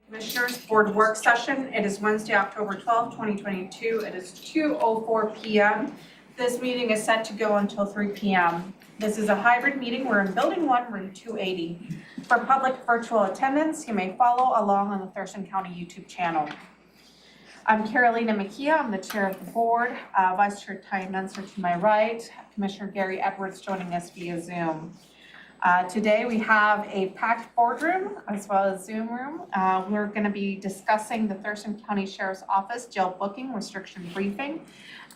Commissioners Board work session. It is Wednesday, October 12th, 2022. It is 2:04 p.m. This meeting is set to go until 3 p.m. This is a hybrid meeting. We're in Building 1, Room 280. For public virtual attendance, you may follow along on the Thurston County YouTube channel. I'm Carolina Makia. I'm the chair of the board. Vice Chair Ty Menser to my right. Commissioner Gary Edwards joining us via Zoom. Today we have a packed boardroom as well as Zoom room. We're going to be discussing the Thurston County Sheriff's Office jail booking restriction briefing.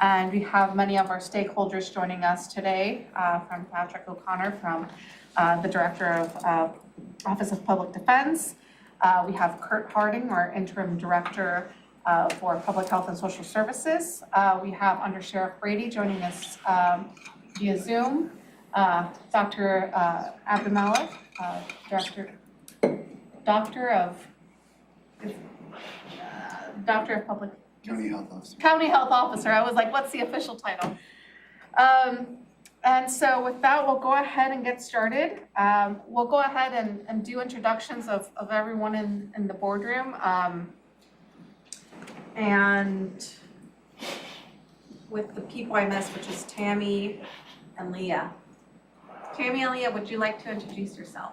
And we have many of our stakeholders joining us today from Patrick O'Connor from the Director of Office of Public Defense. We have Kurt Harding, our Interim Director for Public Health and Social Services. We have Under Sheriff Brady joining us via Zoom. Dr. Abdulmalik, Doctor of Public County Health Officer. County Health Officer. I was like, what's the official title? And so with that, we'll go ahead and get started. We'll go ahead and do introductions of everyone in the boardroom. And with the people I missed, which is Tammy and Leah. Tammy and Leah, would you like to introduce yourself?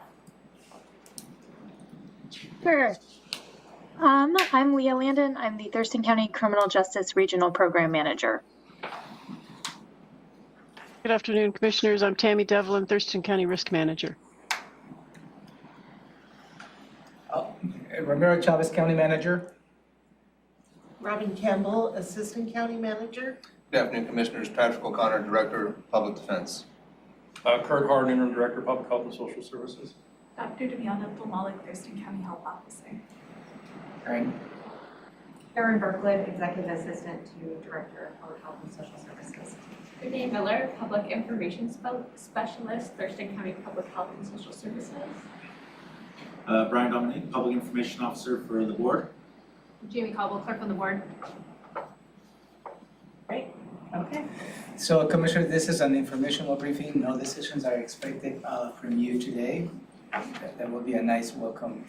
Sure. I'm Leah Landon. I'm the Thurston County Criminal Justice Regional Program Manager. Good afternoon, Commissioners. I'm Tammy Devlin, Thurston County Risk Manager. Ramiro Chavez, County Manager. Robin Campbell, Assistant County Manager. Good afternoon, Commissioners. Patrick O'Connor, Director of Public Defense. Kurt Hardin, Interim Director of Public Health and Social Services. Dr. Damiana Abdulmalik, Thurston County Health Officer. Erin Berkland, Executive Assistant to Director of Public Health and Social Services. Renee Miller, Public Information Specialist, Thurston County Public Health and Social Services. Brian Dominique, Public Information Officer for the board. Jamie Cobble, Clerk on the board. Great. Okay. So Commissioner, this is an informational briefing. No decisions are expected from you today. That will be a nice welcome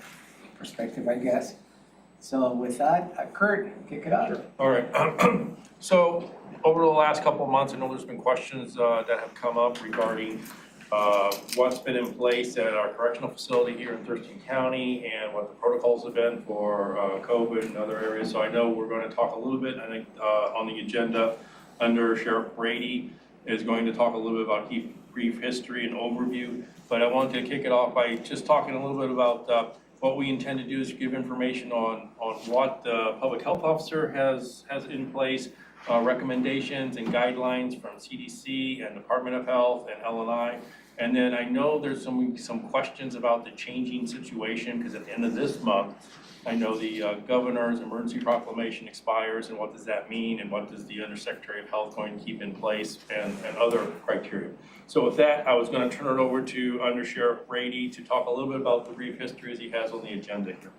perspective, I guess. So with that, Kurt, kick it out. All right. So over the last couple of months, I know there's been questions that have come up regarding what's been in place at our correctional facility here in Thurston County and what the protocols have been for COVID and other areas. So I know we're going to talk a little bit, I think, on the agenda under Sheriff Brady is going to talk a little bit about brief history and overview. But I wanted to kick it off by just talking a little bit about what we intend to do is give information on what the public health officer has in place, recommendations and guidelines from CDC and Department of Health and LNI. And then I know there's some questions about the changing situation because at the end of this month, I know the governor's emergency proclamation expires, and what does that mean, and what does the Undersecretary of Health going to keep in place, and other criteria. So with that, I was going to turn it over to Under Sheriff Brady to talk a little bit about the brief history as he has on the agenda here.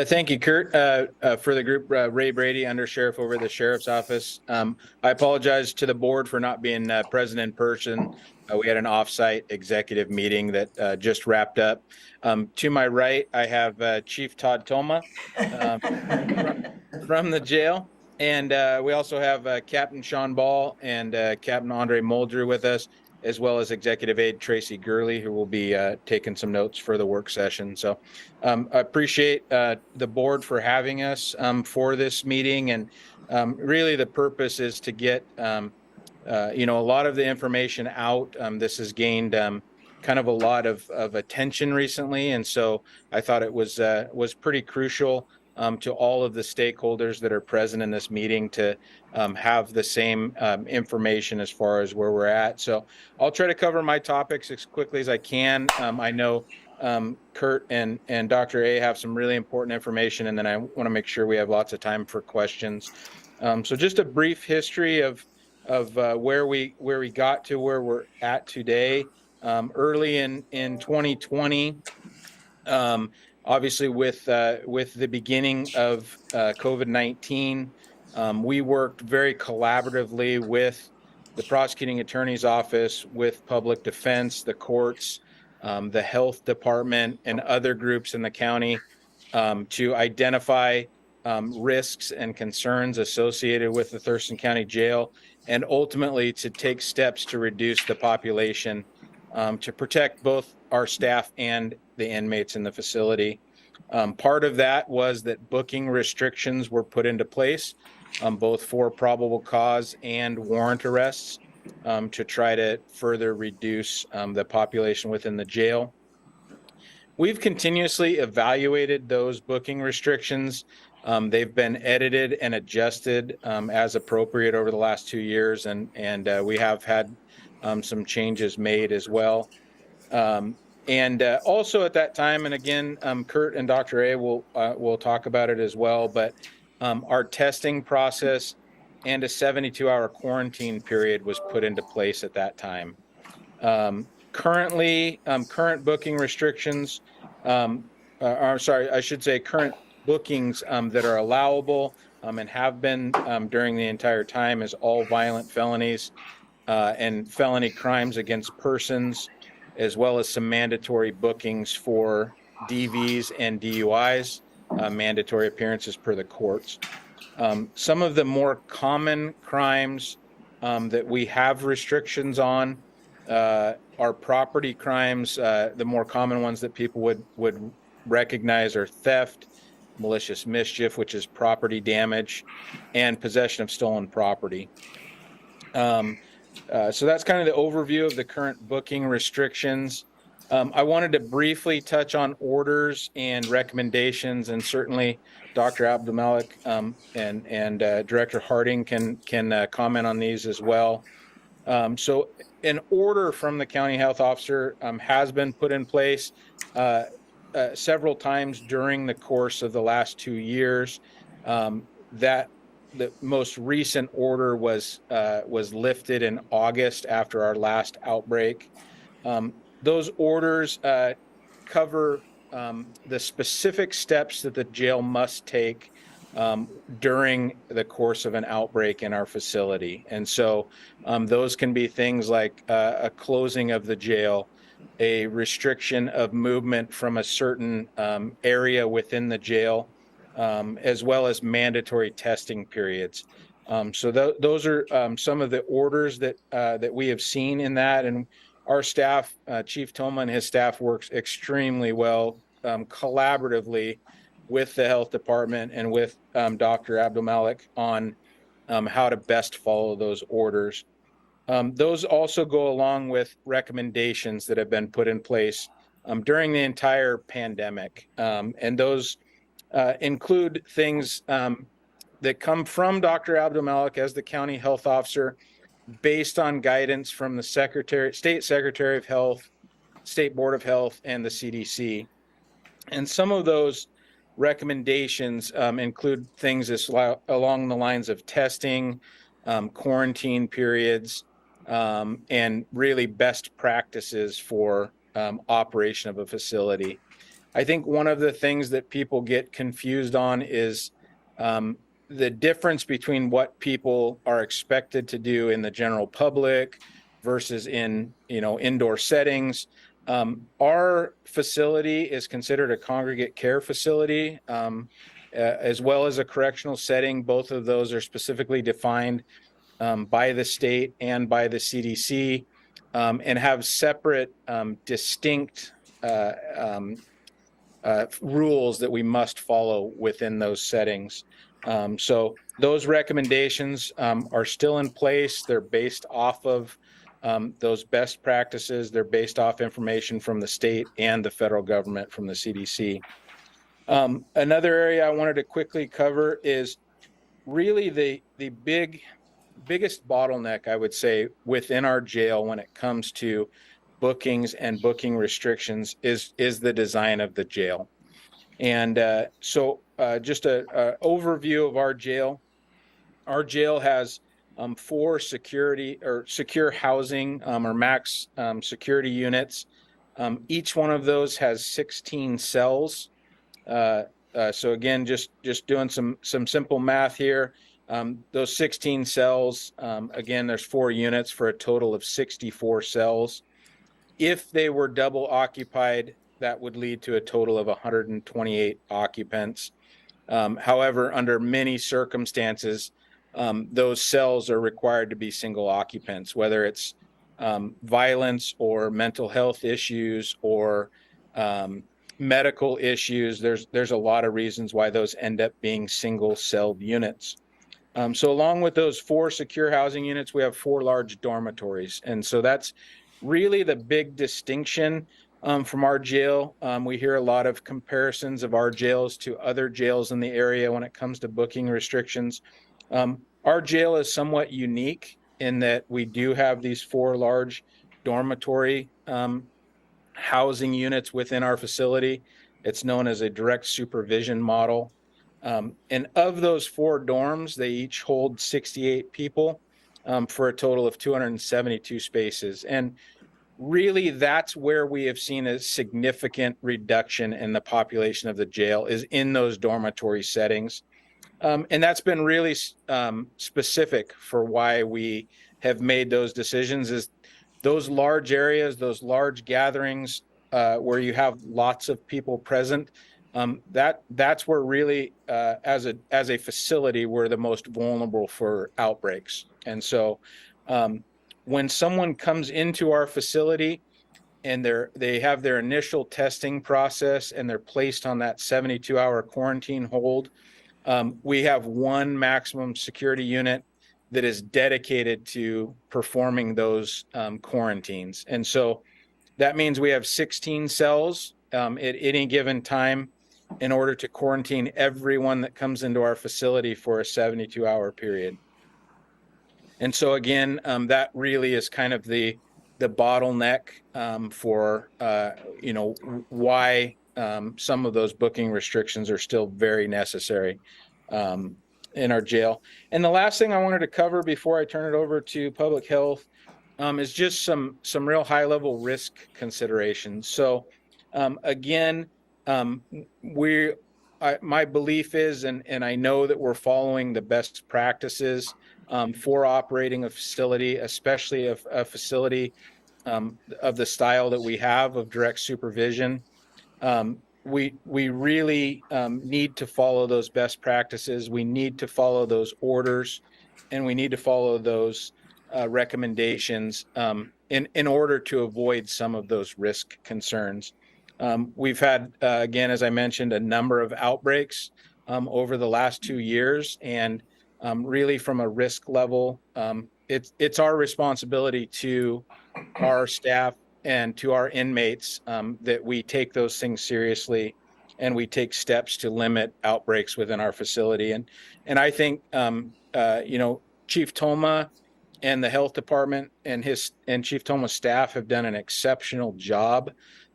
Thank you, Kurt. For the group, Ray Brady, Under Sheriff over the Sheriff's Office. I apologize to the board for not being present in person. We had an off-site executive meeting that just wrapped up. To my right, I have Chief Todd Toma from the jail. And we also have Captain Sean Ball and Captain Andre Muldrew with us, as well as Executive Aide Tracy Gurley, who will be taking some notes for the work session. So I appreciate the board for having us for this meeting. And really the purpose is to get a lot of the information out. This has gained kind of a lot of attention recently. And so I thought it was pretty crucial to all of the stakeholders that are present in this meeting to have the same information as far as where we're at. So I'll try to cover my topics as quickly as I can. I know Kurt and Dr. A have some really important information, and then I want to make sure we have lots of time for questions. So just a brief history of where we got to where we're at today. Early in 2020, obviously with the beginning of COVID-19, we worked very collaboratively with the prosecuting attorney's office, with public defense, the courts, the health department, and other groups in the county to identify risks and concerns associated with the Thurston County Jail, and ultimately to take steps to reduce the population to protect both our staff and the inmates in the facility. Part of that was that booking restrictions were put into place, both for probable cause and warrant arrests, to try to further reduce the population within the jail. We've continuously evaluated those booking restrictions. They've been edited and adjusted as appropriate over the last 2 years, and we have had some changes made as well. Also at that time, and again, Kurt and Dr. A will talk about it as well, but our testing process and a 72-hour quarantine period was put into place at that time. Current booking restrictions, current bookings that are allowable and have been during the entire time is all violent felonies and felony crimes against persons, as well as some mandatory bookings for DVs and DUIs, mandatory appearances per the courts. Some of the more common crimes that we have restrictions on are property crimes. The more common ones that people would recognize are theft, malicious mischief, which is property damage, and possession of stolen property. So that's kind of the overview of the current booking restrictions. I wanted to briefly touch on orders and recommendations, and certainly Dr. Abdulmalik and Director Harding can comment on these as well. So an order from the county health officer has been put in place several times during the course of the last 2 years. That the most recent order was lifted in August after our last outbreak. Those orders cover the specific steps that the jail must take during the course of an outbreak in our facility. And so those can be things like a closing of the jail, a restriction of movement from a certain area within the jail, as well as mandatory testing periods. So those are some of the orders that we have seen in that. And our staff, Chief Toma and his staff, works extremely well collaboratively with the health department and with Dr. Abdulmalik on how to best follow those orders. Those also go along with recommendations that have been put in place during the entire pandemic. And those include things that come from Dr. Abdulmalik as the county health officer, based on guidance from the State Secretary of Health, State Board of Health, and the CDC. And some of those recommendations include things along the lines of testing, quarantine periods, and really best practices for operation of a facility. I think one of the things that people get confused on is the difference between what people are expected to do in the general public versus in indoor settings. Our facility is considered a congregate care facility, as well as a correctional setting. Both of those are specifically defined by the state and by the CDC, and have separate, distinct rules that we must follow within those settings. So those recommendations are still in place. They're based off of those best practices. They're based off information from the state and the federal government from the CDC. Another area I wanted to quickly cover is really the biggest bottleneck, I would say, within our jail when it comes to bookings and booking restrictions is the design of the jail. And so just an overview of our jail. Our jail has 4 secure housing or max security units. Each one of those has 16 cells. So again, just doing some simple math here. Those 16 cells, again, there's 4 units for a total of 64 cells. If they were double occupied, that would lead to a total of 128 occupants. However, under many circumstances, those cells are required to be single occupants, whether it's violence or mental health issues or medical issues. There's a lot of reasons why those end up being single-celled units. So along with those 4 secure housing units, we have 4 large dormitories. And so that's really the big distinction from our jail. We hear a lot of comparisons of our jails to other jails in the area when it comes to booking restrictions. Our jail is somewhat unique in that we do have these 4 large dormitory housing units within our facility. It's known as a direct supervision model. And of those 4 dorms, they each hold 68 people for a total of 272 spaces. And really, that's where we have seen a significant reduction in the population of the jail, is in those dormitory settings. And that's been really specific for why we have made those decisions, is those large areas, those large gatherings where you have lots of people present. That's where really, as a facility, we're the most vulnerable for outbreaks. And so when someone comes into our facility and they have their initial testing process and they're placed on that 72-hour quarantine hold, we have 1 maximum security unit that is dedicated to performing those quarantines. And so that means we have 16 cells at any given time in order to quarantine everyone that comes into our facility for a 72-hour period. And so again, that really is kind of the bottleneck for why some of those booking restrictions are still very necessary in our jail. And the last thing I wanted to cover before I turn it over to public health is just some real high-level risk considerations. So again, my belief is, and I know that we're following the best practices for operating a facility, especially a facility of the style that we have of direct supervision. We really need to follow those best practices. We need to follow those orders, and we need to follow those recommendations in order to avoid some of those risk concerns. We've had, again, as I mentioned, a number of outbreaks over the last 2 years, and really from a risk level, it's our responsibility to our staff and to our inmates that we take those things seriously and we take steps to limit outbreaks within our facility. And I think, Chief Toma and the health department and Chief Toma's staff have done an exceptional job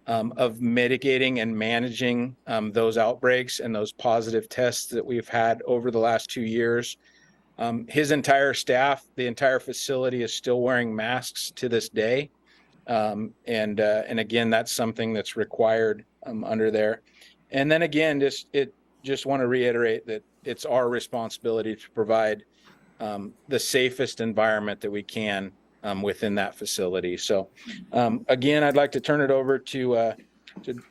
of mitigating and managing those outbreaks and those positive tests that we've had over the last 2 years. His entire staff, the entire facility, is still wearing masks to this day. And again, that's something that's required under there. And then again, just want to reiterate that it's our responsibility to provide the safest environment that we can within that facility. So again, I'd like to turn it over to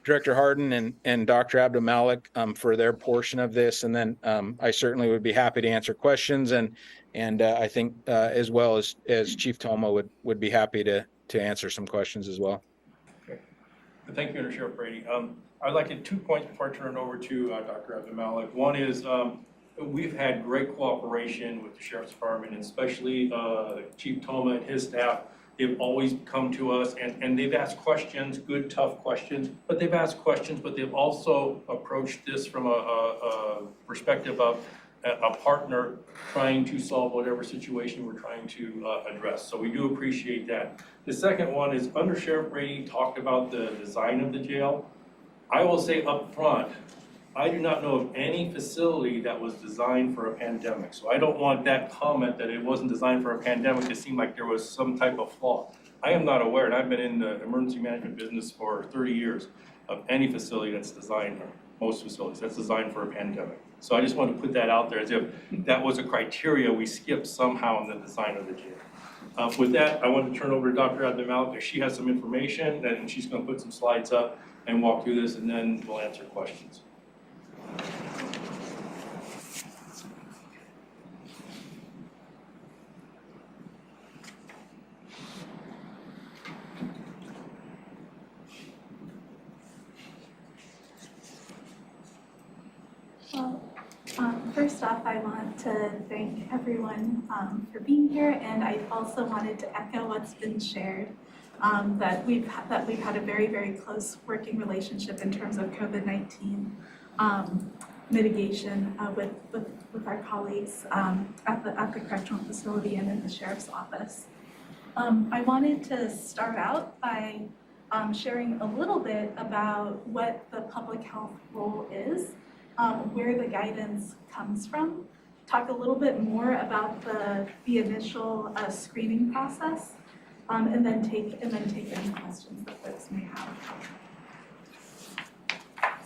Director Harden and Dr. Abdul-Malik for their portion of this. And then I certainly would be happy to answer questions. And I think as well as Chief Toma would be happy to answer some questions as well. Okay. Thank you, Under Sheriff Brady. I'd like to 2 points before I turn it over to Dr. Abdul-Malik. One is we've had great cooperation with the Sheriff's Department, and especially Chief Toma and his staff. They've always come to us and they've asked questions, good, tough questions, but they've asked questions, but they've also approached this from a perspective of a partner trying to solve whatever situation we're trying to address. So we do appreciate that. The second one is Under Sheriff Brady talked about the design of the jail. I will say up front, I do not know of any facility that was designed for a pandemic. So I don't want that comment that it wasn't designed for a pandemic to seem like there was some type of flaw. I am not aware, and I've been in the emergency management business for 30 years, of any facility that's designed, or most facilities, that's designed for a pandemic. So I just want to put that out there as if that was a criteria we skipped somehow in the design of the jail. With that, I want to turn over to Dr. Abdel-Malik, because she has some information, and she's going to put some slides up and walk through this, and then we'll answer questions. Well, first off, I want to thank everyone for being here, and I also wanted to echo what's been shared, that we've had a very, very close working relationship in terms of COVID-19 mitigation with our colleagues at the correctional facility and in the sheriff's office. I wanted to start out by sharing a little bit about what the public health role is, where the guidance comes from, talk a little bit more about the initial screening process, and then take any questions that folks may have.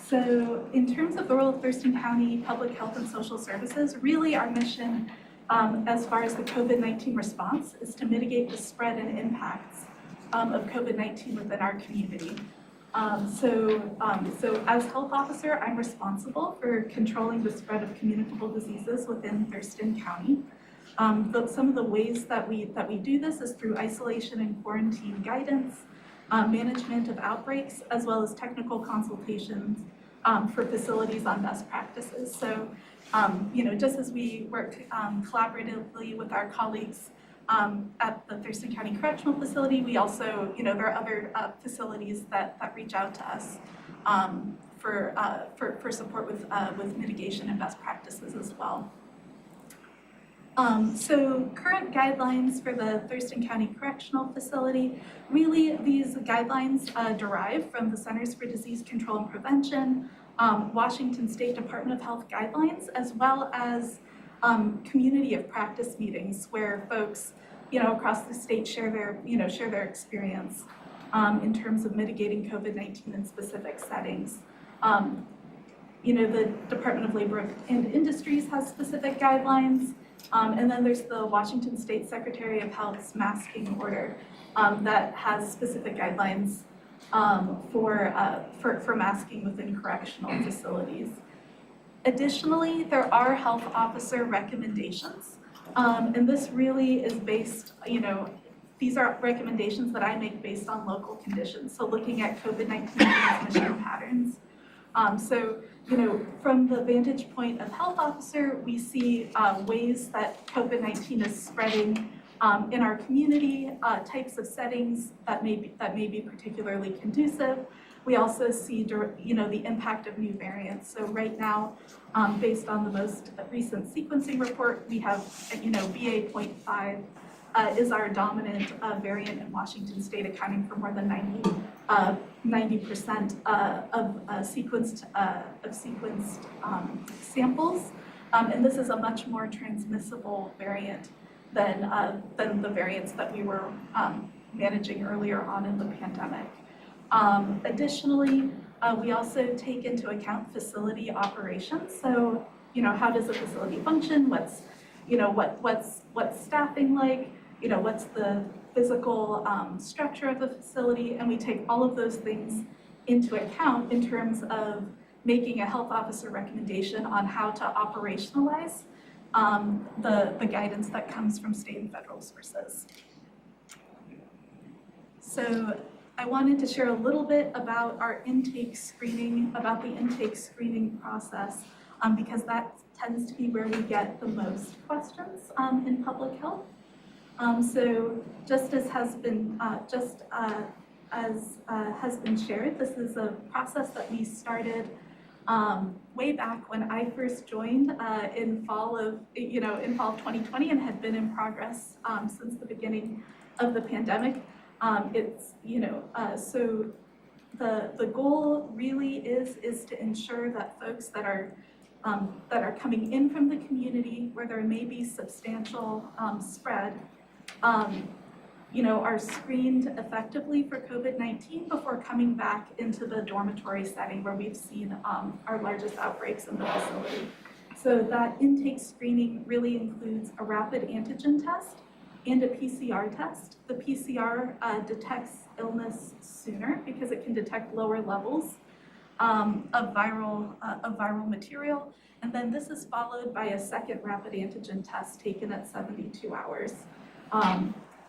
So in terms of the role of Thurston County Public Health and Social Services, really our mission as far as the COVID-19 response is to mitigate the spread and impacts of COVID-19 within our community. So as health officer, I'm responsible for controlling the spread of communicable diseases within Thurston County. Some of the ways that we do this is through isolation and quarantine guidance, management of outbreaks, as well as technical consultations for facilities on best practices. So, just as we work collaboratively with our colleagues at the Thurston County Correctional Facility, we also, there are other facilities that reach out to us for support with mitigation and best practices as well. So current guidelines for the Thurston County Correctional Facility, really these guidelines derive from the Centers for Disease Control and Prevention, Washington State Department of Health guidelines, as well as community of practice meetings where folks, across the state share their experience in terms of mitigating COVID-19 in specific settings. The Department of Labor and Industries has specific guidelines. And then there's the Washington State Secretary of Health's masking order that has specific guidelines for masking within correctional facilities. Additionally, there are health officer recommendations, and this really is based, these are recommendations that I make based on local conditions, so looking at COVID-19 transmission patterns. From the vantage point of health officer, we see ways that COVID-19 is spreading in our community, types of settings that may be particularly conducive. We also see, the impact of new variants. So right now, based on the most recent sequencing report, we have, BA.5 is our dominant variant in Washington State, accounting for more than 90% of sequenced samples, and this is a much more transmissible variant than the variants that we were managing earlier on in the pandemic. Additionally, we also take into account facility operations. So, how does a facility function? What's staffing like? What's the physical structure of the facility? And we take all of those things into account in terms of making a health officer recommendation on how to operationalize the guidance that comes from state and federal sources. So I wanted to share a little bit about our intake screening, about the intake screening process, because that tends to be where we get the most questions in public health. So just as has been shared, this is a process that we started way back when I first joined in fall of 2020 and had been in progress since the beginning of the pandemic. So the goal really is to ensure that folks that are coming in from the community where there may be substantial spread, are screened effectively for COVID-19 before coming back into the dormitory setting where we've seen our largest outbreaks in the facility. So that intake screening really includes a rapid antigen test and a PCR test. The PCR detects illness sooner because it can detect lower levels of viral material. And then this is followed by a second rapid antigen test taken at 72 hours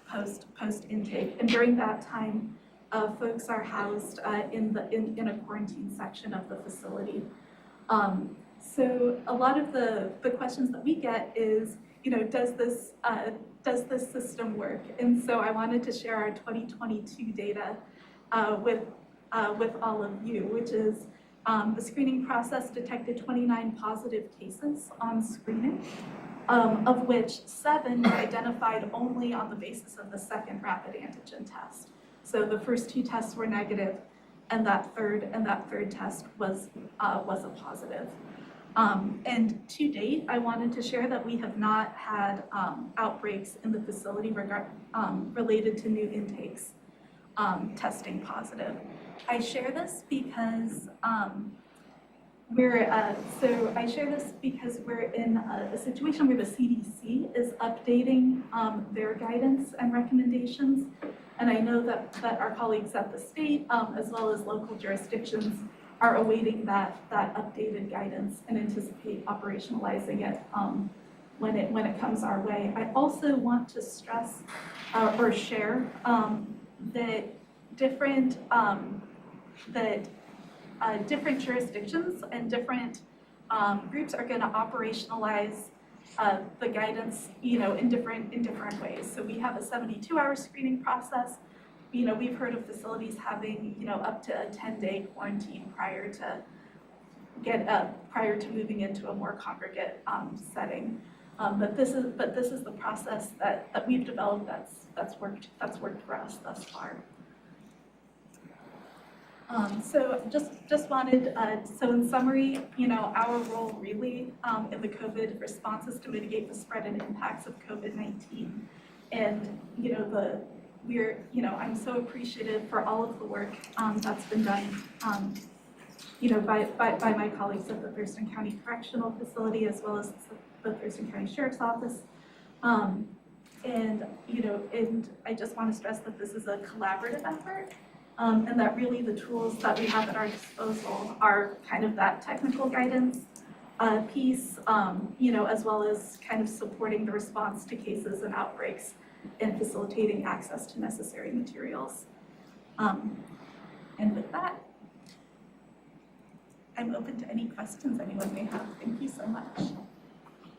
post intake. And during that time, folks are housed in a quarantine section of the facility. So a lot of the questions that we get is, does this system work? And so I wanted to share our 2022 data with all of you, which is the screening process detected 29 positive cases on screening, of which 7 were identified only on the basis of the second rapid antigen test. So the first 2 tests were negative, and that third test was a positive. And to date, I wanted to share that we have not had outbreaks in the facility related to new intakes testing positive. I share this because we're in a situation where the CDC is updating their guidance and recommendations. And I know that our colleagues at the state, as well as local jurisdictions, are awaiting that updated guidance and anticipate operationalizing it when it comes our way. I also want to stress or share that different jurisdictions and different groups are going to operationalize the guidance, in different ways. So we have a 72-hour screening process. We've heard of facilities having, up to a 10-day quarantine prior to moving into a more congregate setting. But this is the process that we've developed that's worked for us thus far. So just wanted, so in summary, our role really in the COVID response is to mitigate the spread and impacts of COVID-19. And, I'm so appreciative for all of the work that's been done, by my colleagues at the Thurston County Correctional Facility, as well as the Thurston County Sheriff's Office. And I just want to stress that this is a collaborative effort. And that really the tools that we have at our disposal are kind of that technical guidance piece, as well as kind of supporting the response to cases and outbreaks and facilitating access to necessary materials. And with that, I'm open to any questions anyone may have. Thank you so much.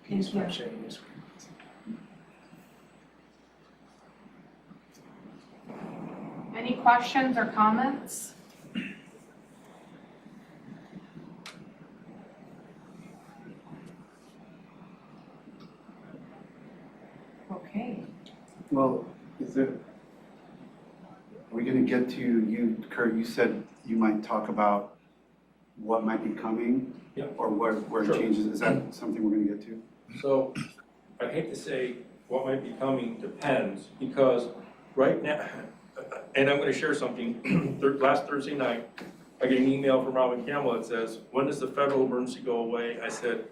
Please start sharing your screen. Any questions or comments? Okay. Well, are we gonna get to, Kurt, you said you might talk about what might be coming? Yeah. Or where Sure. it changes, is that something we're gonna get to? So I hate to say what might be coming depends, because right now, and I'm going to share something. Last Thursday night, I get an email from Robin Campbell that says, when does the federal emergency go away? I said,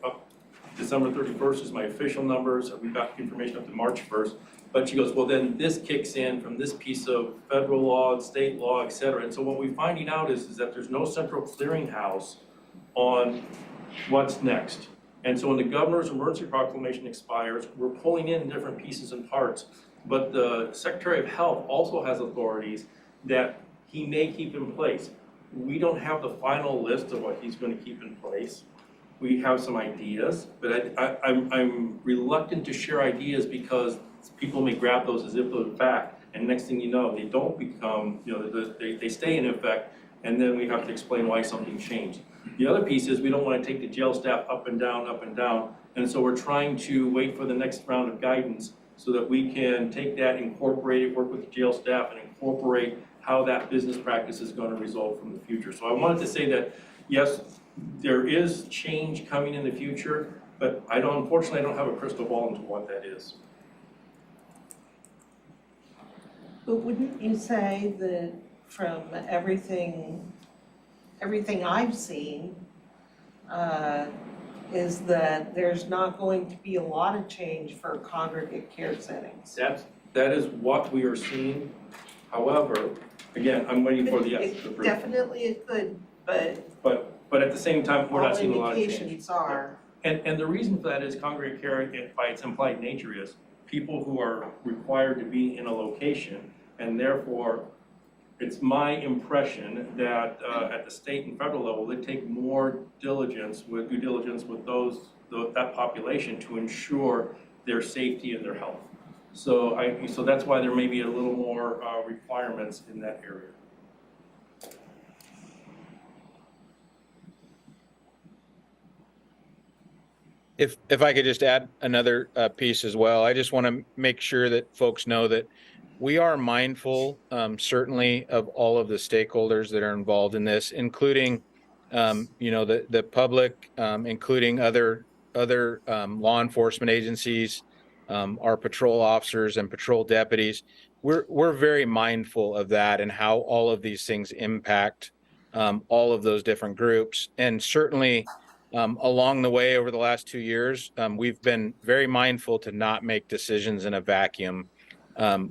December 31st is my official numbers. We got information up to March 1st. But she goes, well, then this kicks in from this piece of federal law, state law, et cetera. And so what we're finding out is that there's no central clearinghouse on what's next. And so when the governor's emergency proclamation expires, we're pulling in different pieces and parts. But the Secretary of Health also has authorities that he may keep in place. We don't have the final list of what he's going to keep in place. We have some ideas, but I'm reluctant to share ideas because people may grab those as if they're fact. And next thing you know, they don't become, they stay in effect, and then we have to explain why something changed. The other piece is we don't want to take the jail staff up and down, and so we're trying to wait for the next round of guidance so that we can take that, incorporate it, work with the jail staff, and incorporate how that business practice is going to result from the future. So I wanted to say that, yes, there is change coming in the future, but unfortunately, I don't have a crystal ball into what that is. But wouldn't you say that from everything I've seen, is that there's not going to be a lot of change for congregate care settings? That is what we are seeing. However, again, I'm waiting for the yes. It definitely is good, but But at the same time, we're all not seeing a lot of change. indications are. And the reason for that is congregate care, by its implied nature, is people who are required to be in a location, and therefore, it's my impression that at the state and federal level, they take more due diligence with that population to ensure their safety and their health. So that's why there may be a little more requirements in that area. If I could just add another piece as well, I just want to make sure that folks know that we are mindful, certainly, of all of the stakeholders that are involved in this, including, the public, including other law enforcement agencies, our patrol officers and patrol deputies. We're very mindful of that and how all of these things impact all of those different groups, and certainly. Along the way over the last 2 years, we've been very mindful to not make decisions in a vacuum.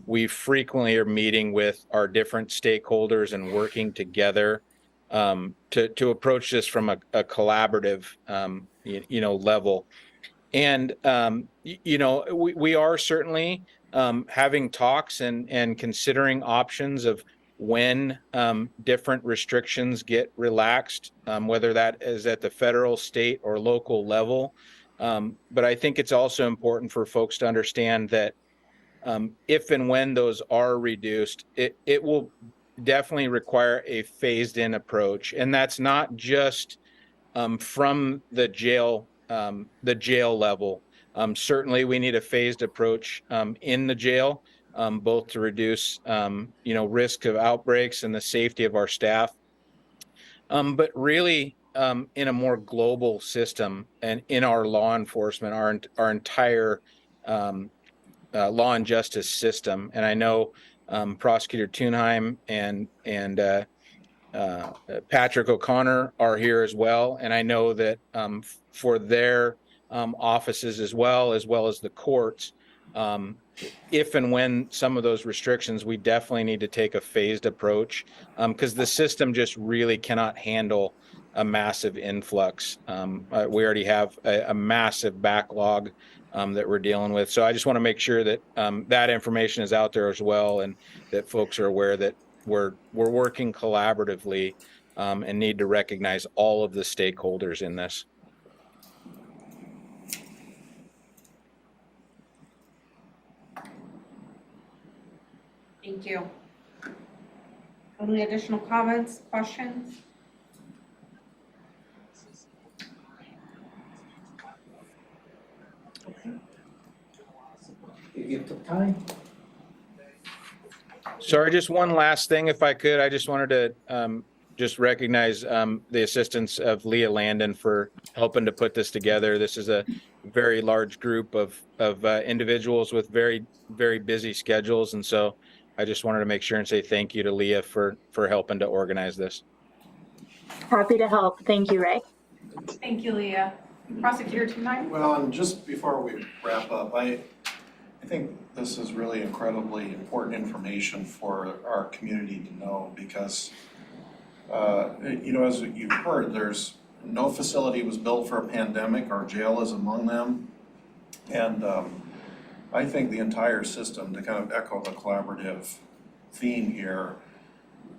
We frequently are meeting with our different stakeholders and working together to approach this from a collaborative, level. And, we are certainly having talks and considering options of when different restrictions get relaxed, whether that is at the federal, state, or local level. But I think it's also important for folks to understand that if and when those are reduced, it will definitely require a phased-in approach. And that's not just from the jail level. Certainly, we need a phased approach in the jail. Both to reduce, risk of outbreaks and the safety of our staff, but really in a more global system and in our law enforcement, our entire law and justice system. And I know Prosecutor Thunheim and Patrick O'Connor are here as well, and I know that for their offices as well as the courts. If and when some of those restrictions, we definitely need to take a phased approach because the system just really cannot handle a massive influx. We already have a massive backlog that we're dealing with. So I just want to make sure that that information is out there as well, and that folks are aware that we're working collaboratively and need to recognize all of the stakeholders in this. Thank you. Any additional comments, questions? You took time. Sorry, just one last thing, if I could. I just wanted to just recognize the assistance of Leah Landon for helping to put this together. This is a very large group of individuals with very, very busy schedules. And so I just wanted to make sure and say thank you to Leah for helping to organize this. Happy to help. Thank you, Ray. Thank you, Leah. Prosecutor Thunheim? Well, and just before we wrap up, I think this is really incredibly important information for our community to know because, as you've heard, there's no facility was built for a pandemic. Our jail is among them. And I think the entire system, to kind of echo the collaborative theme here,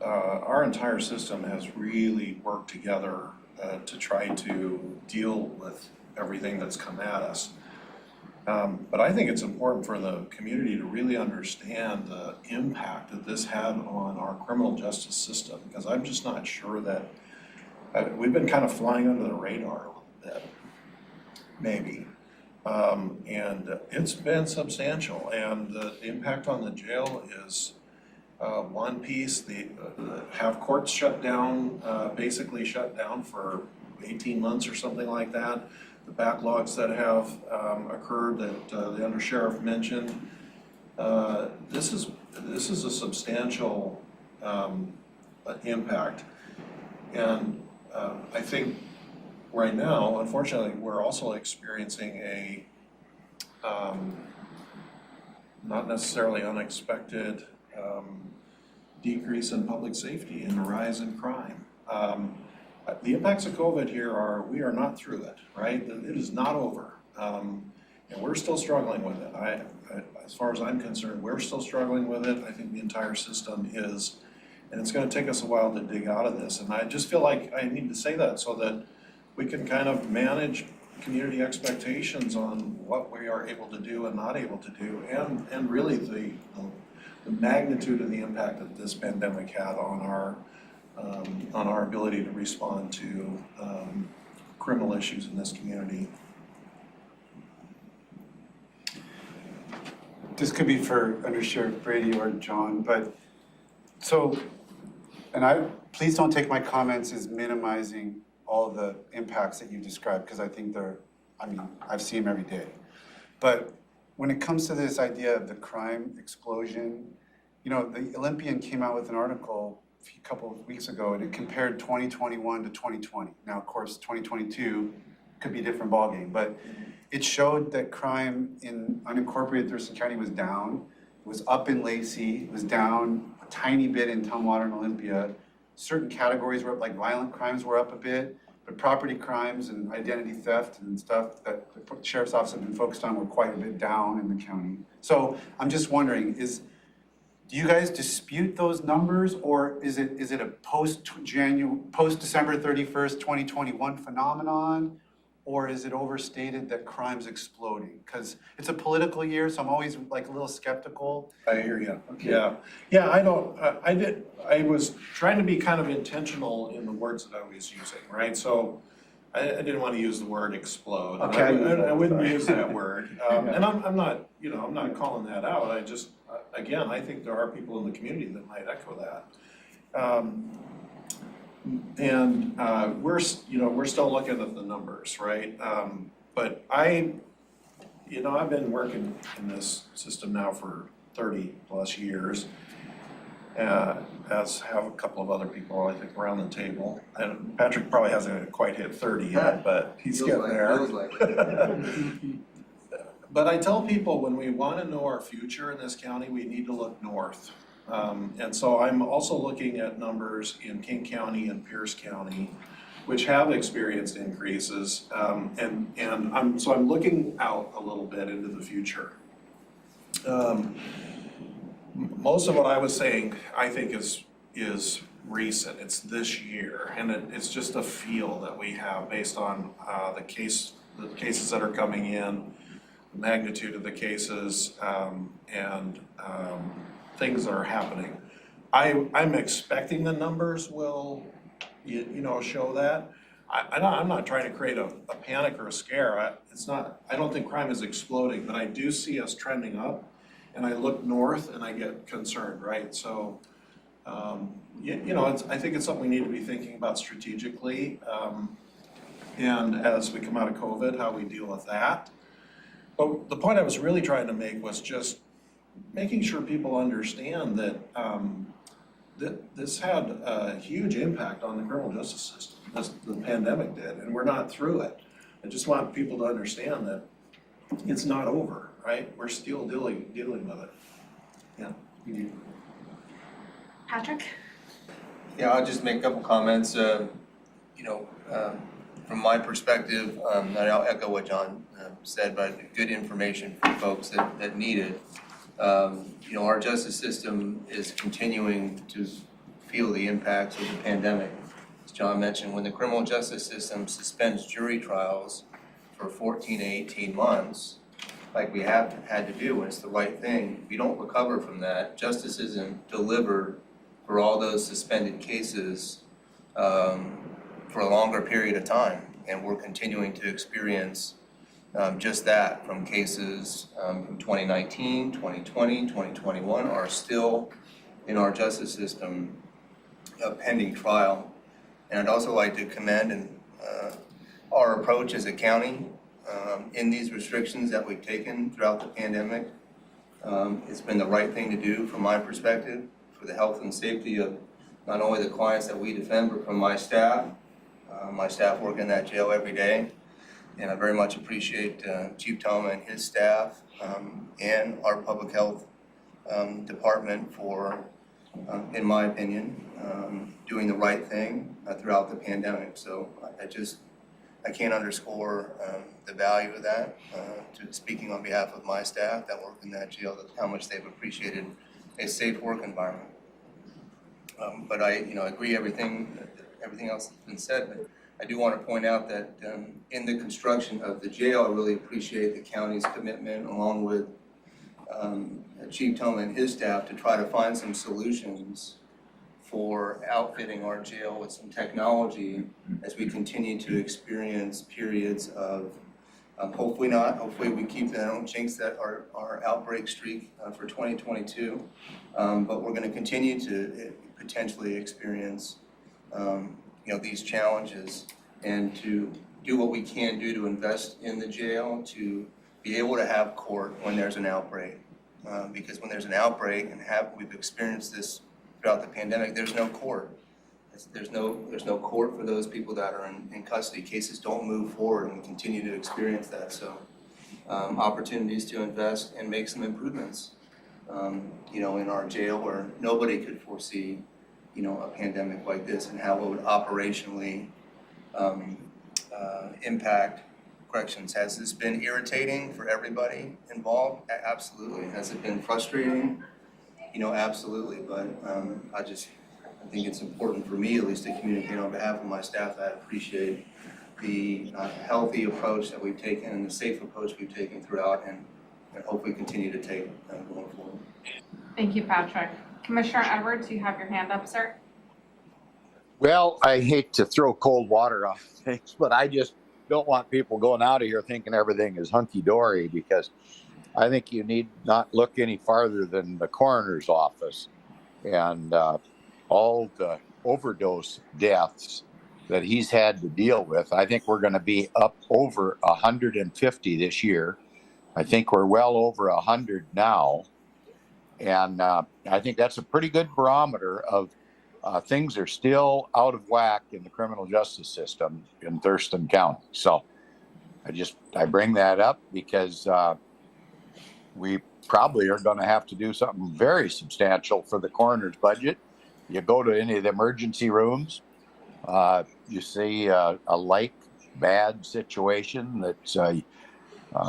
our entire system has really worked together to try to deal with everything that's come at us. But I think it's important for the community to really understand the impact that this had on our criminal justice system, because I'm just not sure that we've been kind of flying under the radar a little bit, maybe. And it's been substantial, and the impact on the jail is one piece. Have courts shut down, basically shut down for 18 months or something like that. The backlogs that have occurred that the undersheriff mentioned. This is a substantial impact, and I think right now, unfortunately, we're also experiencing not necessarily unexpected decrease in public safety and a rise in crime. The impacts of COVID here are, we are not through it, right? It is not over. And we're still struggling with it. As far as I'm concerned, we're still struggling with it. I think the entire system is, and it's gonna take us a while to dig out of this. And I just feel like I need to say that so that we can kind of manage community expectations on what we are able to do and not able to do, and really the magnitude of the impact that this pandemic had on our ability to respond to criminal issues in this community. This could be for Under Sheriff Brady or John, but so, and please don't take my comments as minimizing all the impacts that you described, because I think I've seen them every day. But when it comes to this idea of the crime explosion, you know, the Olympian came out with an article a couple of weeks ago, and it compared 2021 to 2020. Now, of course, 2022 could be a different ballgame, but it showed that crime in unincorporated Thurston County was down. It was up in Lacey, it was down a tiny bit in Tumwater and Olympia. Certain categories were up, like violent crimes were up a bit, but property crimes and identity theft and stuff that the sheriff's office have been focused on were quite a bit down in the county. So I'm just wondering, do you guys dispute those numbers, or is it a post December 31st, 2021 phenomenon? Or is it overstated that crime's exploding? Because it's a political year, so I'm always like a little skeptical. I hear you. Okay. Yeah, I was trying to be kind of intentional in the words that I was using, right? So I didn't want to use the word explode. Okay. I wouldn't use that word. And I'm not, I'm not calling that out. I just, again, I think there are people in the community that might echo that. We're still looking at the numbers, right? But I've been working in this system now for 30 plus years, as have a couple of other people, I think, around the table. And Patrick probably hasn't quite hit 30 yet, but he's getting there. But I tell people, when we want to know our future in this county, we need to look north. And so I'm also looking at numbers in King County and Pierce County, which have experienced increases. And I'm looking out a little bit into the future. Most of what I was saying, I think, is recent. It's this year, and it's just a feel that we have based on the cases that are coming in, the magnitude of the cases, and things that are happening. I'm expecting the numbers will, show that. I'm not trying to create a panic or a scare. I don't think crime is exploding, but I do see us trending up, and I look north and I get concerned, right? So, I think it's something we need to be thinking about strategically, and as we come out of COVID, how we deal with that. But the point I was really trying to make was just making sure people understand that this had a huge impact on the criminal justice system, the pandemic did, and we're not through it. I just want people to understand that it's not over, right? We're still dealing with it. Yeah. Patrick? Yeah, I'll just make a couple comments. From my perspective, and I'll echo what John said, but good information for folks that need it. Our justice system is continuing to feel the impacts of the pandemic. As John mentioned, when the criminal justice system suspends jury trials for 14 to 18 months, like we have had to do, and it's the right thing, we don't recover from that. Justice isn't delivered for all those suspended cases for a longer period of time, and we're continuing to experience just that from cases from 2019, 2020, 2021 are still in our justice system pending trial. And I'd also like to commend our approach as a county in these restrictions that we've taken throughout the pandemic. It's been the right thing to do from my perspective for the health and safety of not only the clients that we defend, but from my staff work in that jail every day. And I very much appreciate Chief Toma and his staff and our public health department for, in my opinion, doing the right thing throughout the pandemic. So I can't underscore the value of that. Speaking on behalf of my staff that work in that jail, how much they've appreciated a safe work environment. But I agree everything else has been said. But I do want to point out that in the construction of the jail, I really appreciate the county's commitment, along with Chief Toma and his staff, to try to find some solutions for outfitting our jail with some technology as we continue to experience periods of, hopefully we keep that, don't jinx that, our outbreak streak for 2022. But we're going to continue to potentially experience these challenges, and to do what we can do to invest in the jail to be able to have court when there's an outbreak. Because when there's an outbreak, and we've experienced this throughout the pandemic, there's no court. There's no court for those people that are in custody. Cases don't move forward, and we continue to experience that. So opportunities to invest and make some improvements, in our jail, where nobody could foresee, a pandemic like this, and how it would operationally impact corrections. Has this been irritating for everybody involved? Absolutely. Has it been frustrating? Absolutely. But I think it's important for me, at least, to communicate on behalf of my staff that I appreciate the healthy approach that we've taken and the safe approach we've taken throughout, and hopefully continue to take going forward. Thank you, Patrick. Commissioner Edwards, you have your hand up, sir. Well, I hate to throw cold water on things, but I just don't want people going out of here thinking everything is hunky-dory, because I think you need not look any farther than the coroner's office and all the overdose deaths that he's had to deal with. I think we're going to be up over 150 this year. I think we're well over 100 now. And I think that's a pretty good barometer of things are still out of whack in the criminal justice system in Thurston County. So I bring that up because we probably are going to have to do something very substantial for the coroner's budget. You go to any of the emergency rooms, you see a like bad situation that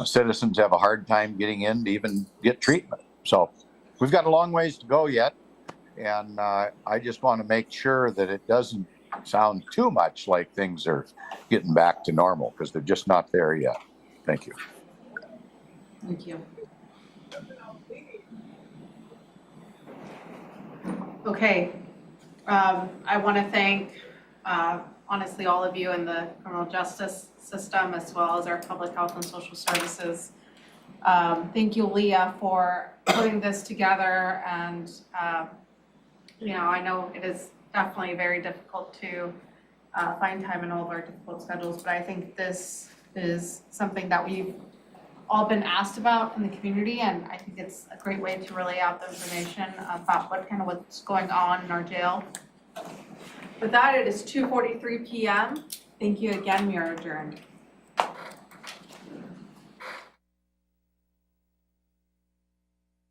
citizens have a hard time getting in to even get treatment. So we've got a long ways to go yet. And I just want to make sure that it doesn't sound too much like things are getting back to normal, because they're just not there yet. Thank you. Thank you. Okay. I want to thank, honestly, all of you in the criminal justice system, as well as our public health and social services. Thank you, Leah, for putting this together. And I know it is definitely very difficult to find time in all of our difficult schedules, but I think this is something that we've all been asked about in the community, and I think it's a great way to relay out the information about what's going on in our jail. With that, it is 2:43 p.m. Thank you again. We are adjourned.